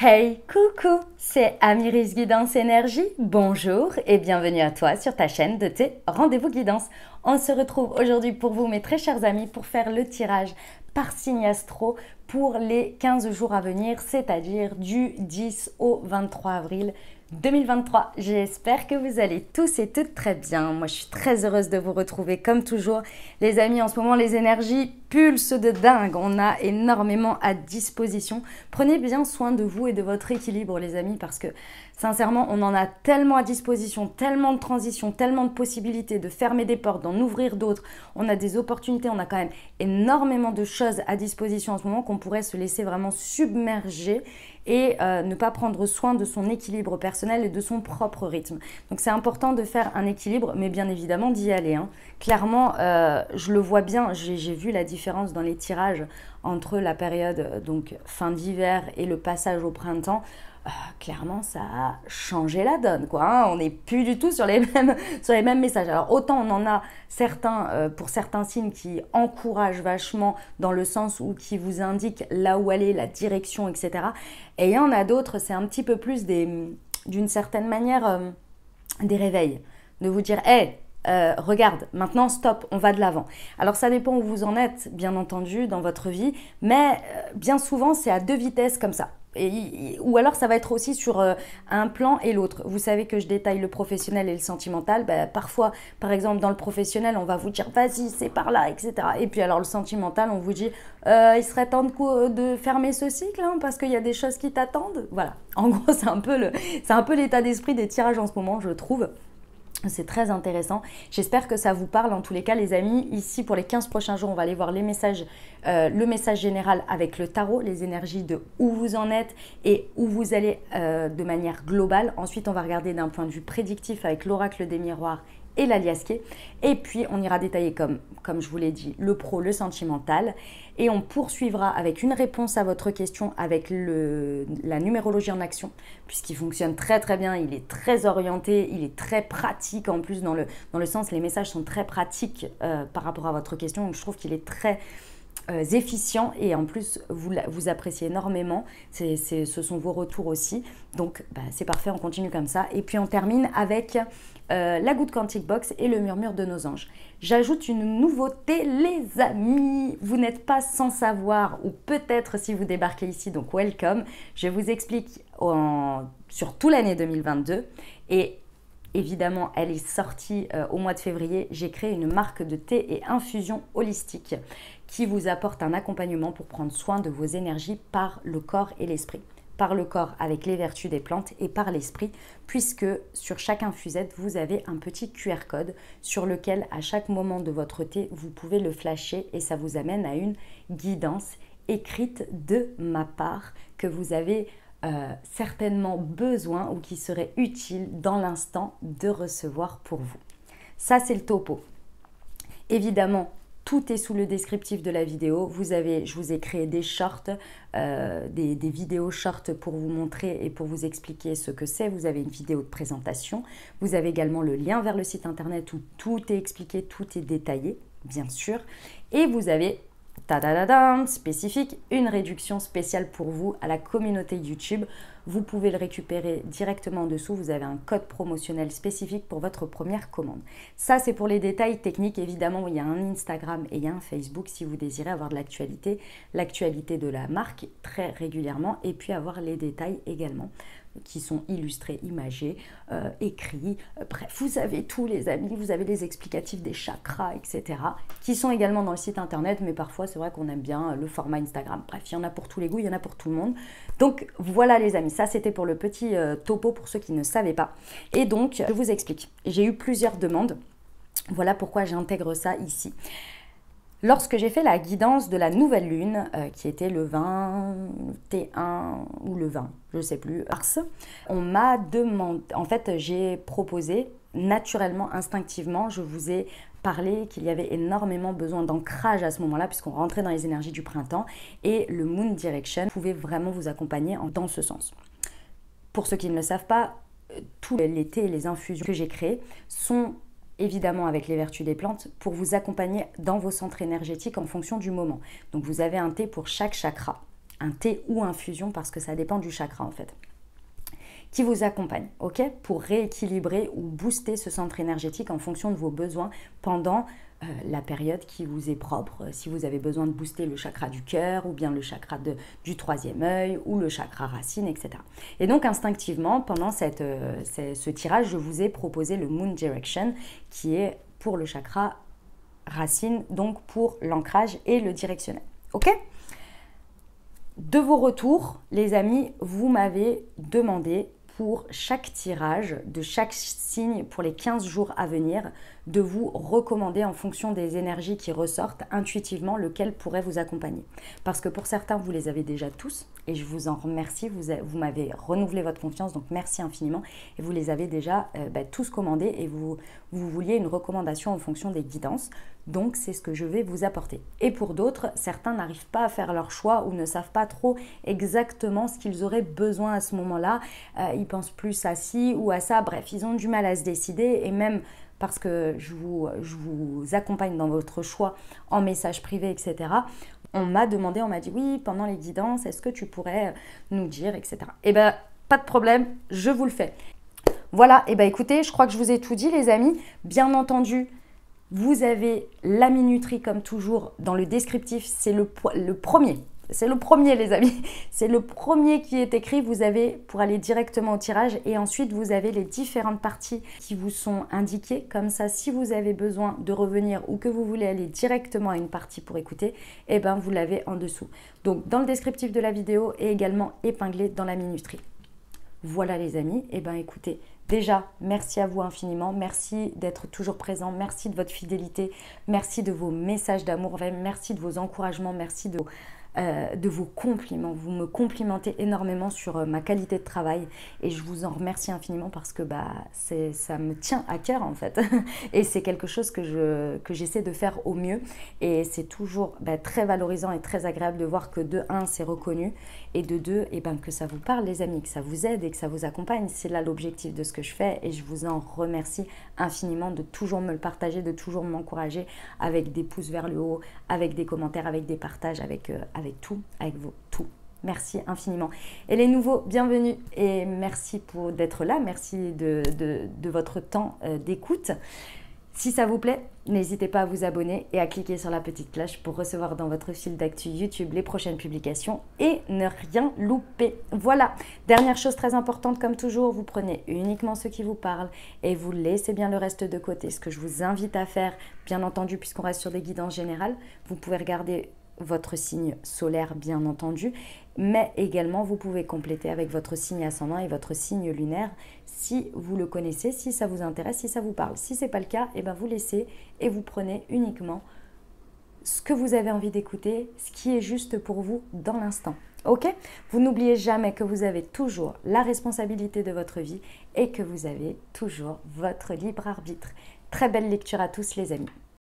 Hey, coucou, c'est Amiris Guidance Énergie. Bonjour et bienvenue à toi sur ta chaîne de tes rendez-vous guidance. On se retrouve aujourd'hui pour vous, mes très chers amis, pour faire le tirage par signe astro pour les 15 jours à venir, c'est-à-dire du 10 au 23 avril 2023. J'espère que vous allez tous et toutes très bien. Moi, je suis très heureuse de vous retrouver comme toujours. Les amis, en ce moment, les énergies pulsent de dingue. On a énormément à disposition. Prenez bien soin de vous et de votre équilibre, les amis, parce que sincèrement, on en a tellement à disposition, tellement de transitions, tellement de possibilités de fermer des portes, d'en ouvrir d'autres. On a des opportunités, on a quand même énormément de choses à disposition en ce moment qu'on pourrait se laisser vraiment submerger et ne pas prendre soin de son équilibre personnel et de son propre rythme. Donc c'est important de faire un équilibre, mais bien évidemment d'y aller, hein. Clairement, je le vois bien, j'ai vu la différence dans les tirages entre la période donc fin d'hiver et le passage au printemps. Clairement, ça a changé la donne, quoi, hein. On n'est plus du tout sur les mêmes messages. Alors, autant on en a certains, pour certains signes qui encouragent vachement dans le sens où qui vous indiquent là où aller, la direction, etc. Et il y en a d'autres, c'est un petit peu plus d'une certaine manière, des réveils. De vous dire, hey, regarde, maintenant stop, on va de l'avant. Alors ça dépend où vous en êtes, bien entendu, dans votre vie, mais bien souvent c'est à deux vitesses comme ça. Ou alors ça va être aussi sur un plan et l'autre. Vous savez que je détaille le professionnel et le sentimental. Parfois, par exemple, dans le professionnel, on va vous dire vas-y, c'est par là, etc. Et puis alors le sentimental, on vous dit il serait temps de fermer ce cycle, hein, parce qu'il y a des choses qui t'attendent. Voilà. En gros, c'est un peu l'état d'esprit des tirages en ce moment, je trouve. C'est très intéressant. J'espère que ça vous parle. En tous les cas, les amis, ici, pour les 15 prochains jours, on va aller voir les messages, le message général avec le tarot, les énergies de où vous en êtes et où vous allez de manière globale. Ensuite, on va regarder d'un point de vue prédictif avec l'oracle des miroirs et l'aliasqué. Et puis, on ira détailler, comme je vous l'ai dit, le pro, le sentimental. Et on poursuivra avec une réponse à votre question avec la numérologie en action, puisqu'il fonctionne très très bien, il est très orienté, il est très pratique en plus dans le sens, les messages sont très pratiques par rapport à votre question. Donc je trouve qu'il est très efficient et en plus vous appréciez énormément, ce sont vos retours aussi, donc c'est parfait, on continue comme ça. Et puis on termine avec la goutte quantique box et le murmure de nos anges. J'ajoute une nouveauté, les amis, vous n'êtes pas sans savoir, ou peut-être si vous débarquez ici, donc welcome, je vous explique sur toute l'année 2022 et évidemment, elle est sortie au mois de février. J'ai créé une marque de thé et infusion holistique qui vous apporte un accompagnement pour prendre soin de vos énergies par le corps et l'esprit. Par le corps avec les vertus des plantes et par l'esprit, puisque sur chaque infusette, vous avez un petit QR code sur lequel, à chaque moment de votre thé, vous pouvez le flasher et ça vous amène à une guidance écrite de ma part que vous avez certainement besoin ou qui serait utile dans l'instant de recevoir pour vous. Ça, c'est le topo. Évidemment, tout est sous le descriptif de la vidéo. Je vous ai créé des shorts, des vidéos shorts pour vous montrer et pour vous expliquer ce que c'est. Vous avez une vidéo de présentation. Vous avez également le lien vers le site internet où tout est expliqué, tout est détaillé, bien sûr. Et vous avez spécifique, une réduction spéciale pour vous à la communauté YouTube. Vous pouvez le récupérer directement en dessous. Vous avez un code promotionnel spécifique pour votre première commande. Ça, c'est pour les détails techniques. Évidemment, il y a un Instagram et il y a un Facebook si vous désirez avoir de l'actualité de la marque très régulièrement et puis avoir les détails également qui sont illustrés, imagés, écrits. Bref, vous avez tous les amis, vous avez les explicatifs des chakras, etc. qui sont également dans le site internet, mais parfois c'est vrai qu'on aime bien le format Instagram. Bref, il y en a pour tous les goûts, il y en a pour tout le monde. Donc voilà les amis, ça c'était pour le petit topo pour ceux qui ne savaient pas. Et donc, je vous explique. J'ai eu plusieurs demandes. Voilà pourquoi j'intègre ça ici. Lorsque j'ai fait la guidance de la nouvelle lune, qui était le 21 ou le 20, je ne sais plus, mars, on m'a demandé, en fait j'ai proposé naturellement, instinctivement, je vous ai parlé qu'il y avait énormément besoin d'ancrage à ce moment-là puisqu'on rentrait dans les énergies du printemps et le Moon Direction pouvait vraiment vous accompagner dans ce sens. Pour ceux qui ne le savent pas, tous les thés et les infusions que j'ai créés sont évidemment avec les vertus des plantes, pour vous accompagner dans vos centres énergétiques en fonction du moment. Donc vous avez un thé pour chaque chakra. un thé ou infusion parce que ça dépend du chakra en fait, qui vous accompagne, ok, pour rééquilibrer ou booster ce centre énergétique en fonction de vos besoins pendant la période qui vous est propre. Si vous avez besoin de booster le chakra du cœur ou bien le chakra du troisième œil ou le chakra racine, etc. Et donc instinctivement, pendant ce tirage, je vous ai proposé le Moon Direction qui est pour le chakra racine, donc pour l'ancrage et le directionnel. Ok ? De vos retours, les amis, vous m'avez demandé pour chaque tirage, de chaque signe pour les 15 jours à venir, de vous recommander en fonction des énergies qui ressortent intuitivement lequel pourrait vous accompagner. Parce que pour certains, vous les avez déjà tous et je vous en remercie, vous m'avez renouvelé votre confiance, donc merci infiniment. Et vous les avez déjà tous commandés et vous vouliez une recommandation en fonction des guidances. Donc c'est ce que je vais vous apporter. Et pour d'autres, certains n'arrivent pas à faire leur choix ou ne savent pas trop exactement ce qu'ils auraient besoin à ce moment-là. Ils pensent plus à ci ou à ça. Bref, ils ont du mal à se décider et même parce que je vous accompagne dans votre choix en message privé, etc. On m'a dit oui, pendant les guidances, est-ce que tu pourrais nous dire, etc. Eh bien, pas de problème, je vous le fais. Voilà, et bien écoutez, je crois que je vous ai tout dit les amis. Bien entendu, vous avez la minuterie comme toujours dans le descriptif, c'est le premier. C'est le premier les amis, c'est le premier qui est écrit, vous avez pour aller directement au tirage et ensuite vous avez les différentes parties qui vous sont indiquées. Comme ça, si vous avez besoin de revenir ou que vous voulez aller directement à une partie pour écouter, eh ben vous l'avez en dessous. Donc dans le descriptif de la vidéo et également épinglé dans la minuterie. Voilà les amis, eh ben écoutez, déjà merci à vous infiniment, merci d'être toujours présent, merci de votre fidélité, merci de vos messages d'amour, merci de vos encouragements, merci de vos compliments. Vous me complimentez énormément sur ma qualité de travail et je vous en remercie infiniment parce que ça me tient à cœur en fait et c'est quelque chose que j'essaie de faire au mieux et c'est toujours très valorisant et très agréable de voir que de 1 c'est reconnu et de 2 que ça vous parle les amis, que ça vous aide et que ça vous accompagne. C'est là l'objectif de ce que je fais et je vous en remercie infiniment de toujours me le partager, de toujours m'encourager avec des pouces vers le haut, avec des commentaires, avec des partages, avec tout, avec vous, tout. Merci infiniment. Et les nouveaux, bienvenue et merci d'être là. Merci de votre temps d'écoute. Si ça vous plaît, n'hésitez pas à vous abonner et à cliquer sur la petite cloche pour recevoir dans votre fil d'actu YouTube les prochaines publications et ne rien louper. Voilà, dernière chose très importante comme toujours, vous prenez uniquement ce qui vous parle et vous laissez bien le reste de côté. Ce que je vous invite à faire, bien entendu, puisqu'on reste sur des guidances générales, vous pouvez regarder votre signe solaire bien entendu, mais également vous pouvez compléter avec votre signe ascendant et votre signe lunaire si vous le connaissez, si ça vous intéresse, si ça vous parle. Si ce n'est pas le cas, eh ben vous laissez et vous prenez uniquement ce que vous avez envie d'écouter, ce qui est juste pour vous dans l'instant. Ok ? Vous n'oubliez jamais que vous avez toujours la responsabilité de votre vie et que vous avez toujours votre libre arbitre. Très belle lecture à tous les amis.